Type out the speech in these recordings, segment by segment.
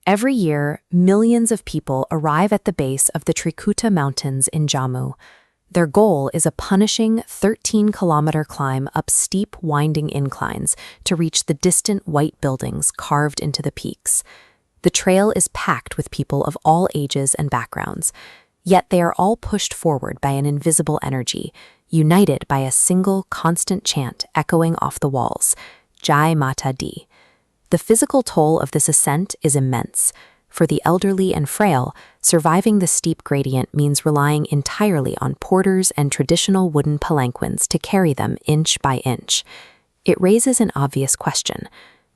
Every year, millions of people arrive at the base of the Trikuta mountains in Jammu. Their goal is a punishing 13-kilometer climb up steep, winding inclines to reach the distant white buildings carved into the peaks. The trail is packed with people of all ages and backgrounds, yet they are all pushed forward by an invisible energy, united by a single, constant chant echoing off the walls, Jai Mata Di. The physical toll of this ascent is immense. For the elderly and frail, surviving the steep gradient means relying entirely on porters and traditional wooden palanquins to carry them inch by inch. It raises an obvious question.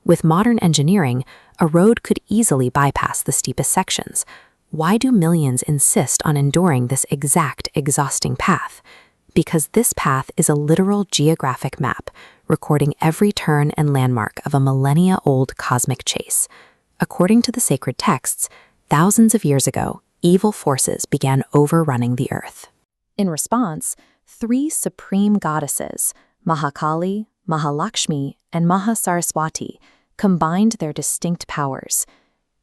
With modern engineering, a road could easily bypass the steepest sections. Why do millions insist on enduring this exact, exhausting path? Because this path is a literal geographic map, recording every turn and landmark of a millennia-old cosmic chase. According to the sacred texts, thousands of years ago, evil forces began overrunning the earth. In response, 3 supreme goddesses, Mahakali, Mahalakshmi, and Mahasaraswati, combined their distinct powers.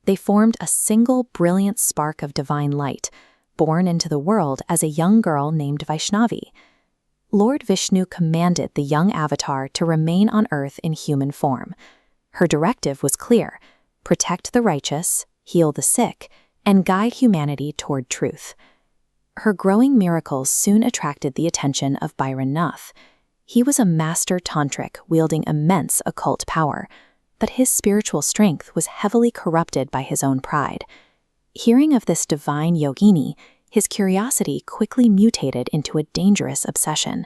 They formed a single brilliant spark of divine light, born into the world as a young girl named Vaishnavi. Lord Vishnu commanded the young avatar to remain on earth in human form. Her directive was clear: protect the righteous, heal the sick, and guide humanity toward truth. Her growing miracles soon attracted the attention of Bhairon Nath. He was a master tantric wielding immense occult power, but his spiritual strength was heavily corrupted by his own pride. Hearing of this divine yogini, his curiosity quickly mutated into a dangerous obsession.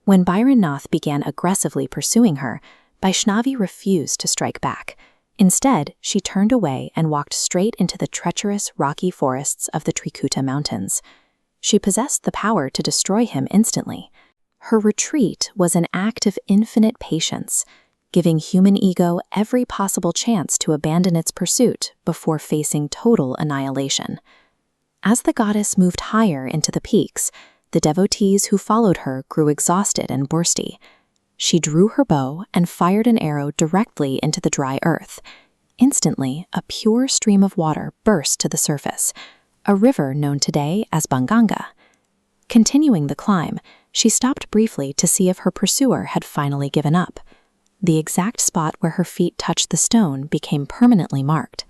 When Bhairon Nath began aggressively pursuing her, Vaishnavi refused to strike back. Instead, she turned away and walked straight into the treacherous, rocky forests of the Trikuta mountains. She possessed the power to destroy him instantly. Her retreat was an act of infinite patience, giving human ego every possible chance to abandon its pursuit before facing total annihilation. As the goddess moved higher into the peaks, the devotees who followed her grew exhausted and bursty. She drew her bow and fired an arrow directly into the dry earth. Instantly, a pure stream of water burst to the surface, a river known today as Ban Ganga. Continuing the climb, she stopped briefly to see if her pursuer had finally given up. The exact spot where her feet touched the stone became permanently marked.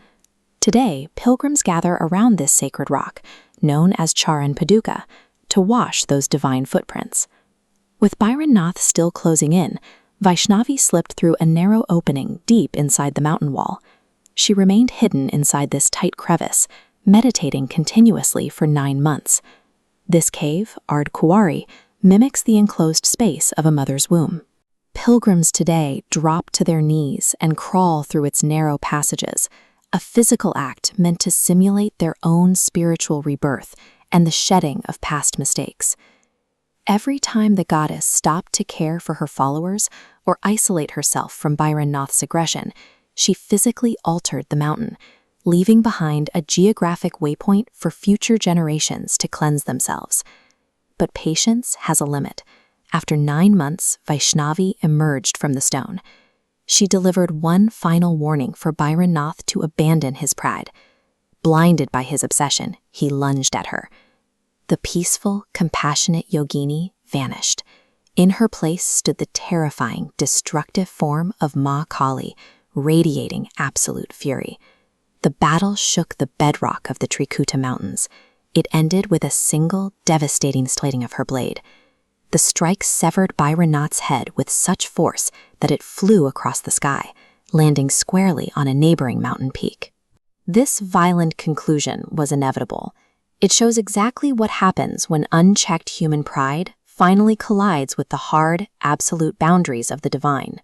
Today, pilgrims gather around this sacred rock, known as Charan Paduka, to wash those divine footprints. With Bhairon Nath still closing in, Vaishnavi slipped through a narrow opening deep inside the mountain wall. She remained hidden inside this tight crevice, meditating continuously for 9 months. This cave, Ardh Kuwari, mimics the enclosed space of a mother's womb. Pilgrims today drop to their knees and crawl through its narrow passages, a physical act meant to simulate their own spiritual rebirth and the shedding of past mistakes. Every time the goddess stopped to care for her followers or isolate herself from Bhairon Nath's aggression, she physically altered the mountain, leaving behind a geographic waypoint for future generations to cleanse themselves. But patience has a limit. After 9 months, Vaishnavi emerged from the stone. She delivered one final warning for Bhairon Nath to abandon his pride. Blinded by his obsession, he lunged at her. The peaceful, compassionate yogini vanished. In her place stood the terrifying, destructive form of Maa Kali, radiating absolute fury. The battle shook the bedrock of the Trikuta mountains. It ended with a single, devastating sliting of her blade. The strike severed Bhairon Nath's head with such force that it flew across the sky, landing squarely on a neighboring mountain peak. This violent conclusion was inevitable. It shows exactly what happens when unchecked human pride finally collides with the hard, absolute boundaries of the divine.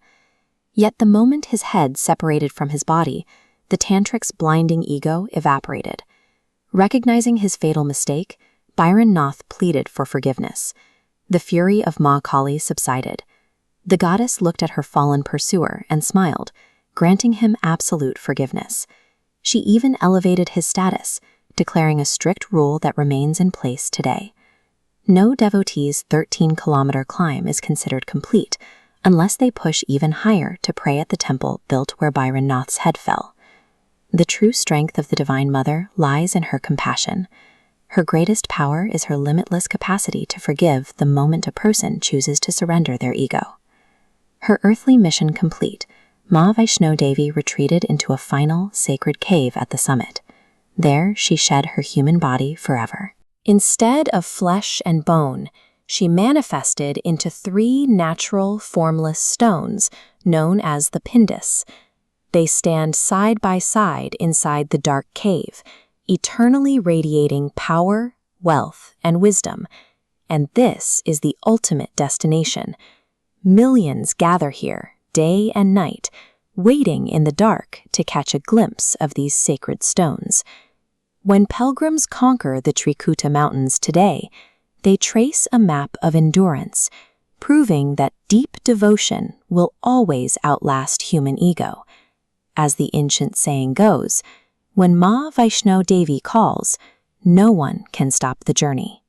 Yet the moment his head separated from his body, the tantric's blinding ego evaporated. Recognizing his fatal mistake, Bhairon Nath pleaded for forgiveness. The fury of Maa Kali subsided. The goddess looked at her fallen pursuer and smiled, granting him absolute forgiveness. She even elevated his status, declaring a strict rule that remains in place today. No devotee's 13-kilometer climb is considered complete unless they push even higher to pray at the temple built where Bhairon Nath's head fell. The true strength of the Divine Mother lies in her compassion. Her greatest power is her limitless capacity to forgive the moment a person chooses to surrender their ego. Her earthly mission complete, Maa Vaishno Devi retreated into a final sacred cave at the summit. There she shed her human body forever. Instead of flesh and bone, she manifested into 3 natural, formless stones known as the Pindis. They stand side by side inside the dark cave, eternally radiating power, wealth, and wisdom. And this is the ultimate destination. Millions gather here, day and night, waiting in the dark to catch a glimpse of these sacred stones. When pilgrims conquer the Trikuta mountains today, they trace a map of endurance, proving that deep devotion will always outlast human ego. As the ancient saying goes, when Maa Vaishno Devi calls, no one can stop the journey.